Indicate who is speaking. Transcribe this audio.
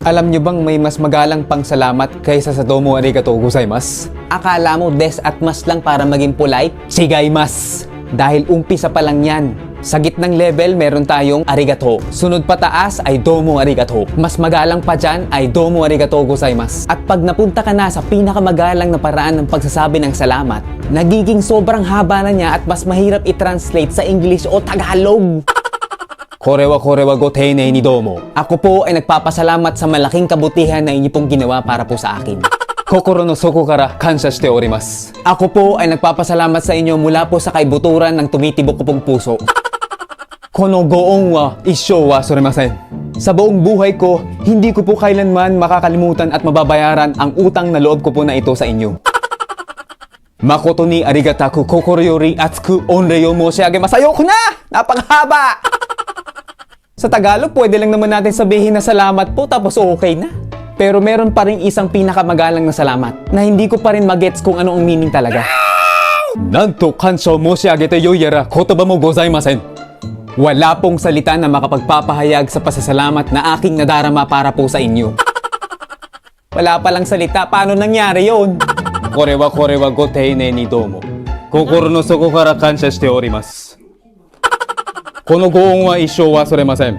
Speaker 1: Alam nyo bang may mas magalang pang salamat kaysa sa domo arigatou gozaimasu? Akala mo des at mas lang para maging polite? Shigaimasu! Dahil umpisa pa lang yan. Sa gitnang level, meron tayong arigato. Sunod pataas ay domo arigato. Mas magalang pa dyan ay domo arigatou gozaimasu. At pag napunta ka na sa pinakamagalang na paraan ng pagsasabi ng salamat, nagiging sobrang haba na niya at mas mahirap i-translate sa English o Tagalog. Korewa go teinei ni domo. Ako po ay nagpapasalamat sa malaking kabutihan na inyo pong ginawa para po sa akin. Kokoro no soko kara kansha shite orimasu. Ako po ay nagpapasalamat sa inyo mula po sa kaibuturan ng tumitibok ko pong puso. Kono goong wa issou wa soremasen. Sa buong buhay ko, hindi ko po kailanman makakalimutan at mababayaran ang utang na loob ko po na ito sa inyo. Makoto ni arigataku kokoro yori atsuku onrei o moshiagemasu. Ayoko na! Napakahaba! Sa Tagalog, pwede lang naman natin sabihin na salamat po tapos okay na. Pero meron pa rin isang pinakamagalang na salamat na hindi ko pa rin magets kung ano ang meaning talaga. Nanto kansha o moshiagete yoyara kotoba mo gozaimasen. Wala pong salita na makapagpapahayag sa pasasalamat na aking nadarama para po sa inyo. Wala palang salita, paano nangyari yon? Korewa go teinei ni domo. Kokoro no soko kara kansha shite orimasu. このご恩は一生忘れません。